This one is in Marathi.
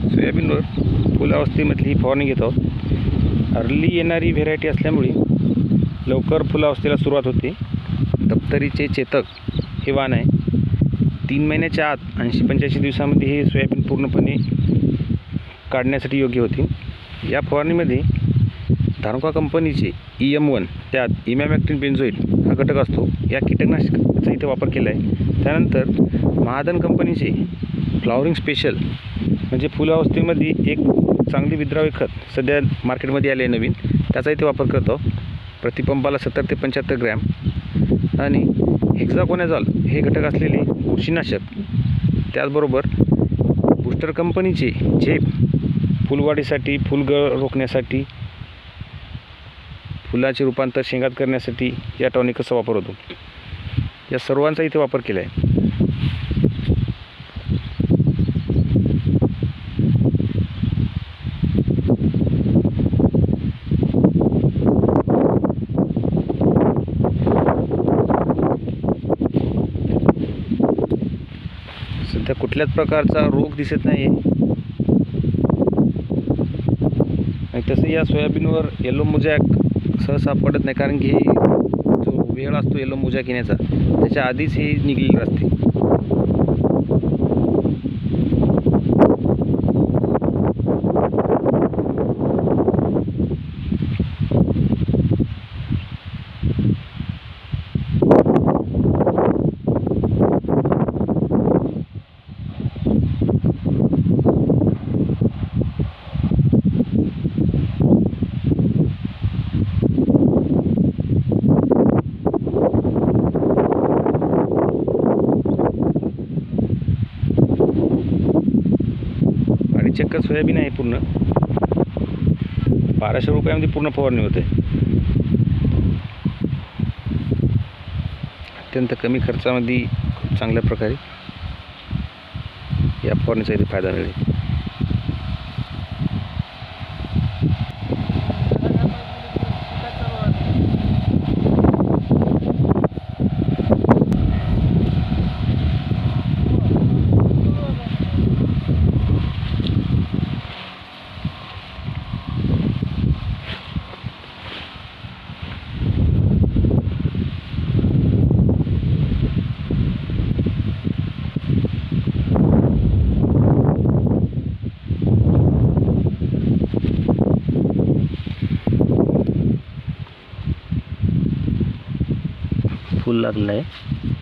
सोयाबीनवर फुलावस्थेमधली ही फवारणी घेत आहोत। अर्ली येणारी व्हेरायटी असल्यामुळे लवकर फुलावस्थेला सुरुवात होते। दप्तरीचे चेतक हे वाण आहे। 3 महिन्याच्या आत 80-85 दिवसामध्ये हे सोयाबीन पूर्णपणे काढण्यासाठी योग्य होते। या फवारणीमध्ये धानुका कंपनीचे EM1 त्यात इमॅमॅक्टिन बेंझोइट हा घटक असतो। या कीटकनाशकाचा इथे वापर केला आहे। त्यानंतर महाधन कंपनीचे फ्लॉवरिंग स्पेशल म्हणजे फुलावस्थेमध्ये एक चांगली विद्राव्य खत सध्या मार्केटमध्ये आले आहे नवीन, त्याचा इथे वापर करतो। प्रतिपंपाला 70 ते 75 ग्रॅम आणि हेक्साकोनाझॉल हे घटक असलेले बुरशीनाशक, त्याचबरोबर बूस्टर कंपनीचे झेप फुलवाढीसाठी, फुलगळ रोखण्यासाठी, फुलाचे रूपांतर शेंगात करण्यासाठी या टॉनिकचा वापर होतो। या सर्वांचा इथे वापर केला आहे। सध्या कुठल्याच प्रकारचा रोग दिसत नाही आहे आणि तसं या सोयाबीनवर येलो मोजॅक सहसा पडत नाही, कारण की जो वेळ असतो येलो मोजॅक येण्याचा त्याच्या आधीच हे निघलेलं असते। चक्कर सोयाबीन आहे पूर्ण 1200 रुपयामध्ये पूर्ण फवारणी होते। अत्यंत कमी खर्चामध्ये खूप चांगल्या प्रकारे या फवारणीचा इथे फायदा मिळेल। फूल लागलं आहे।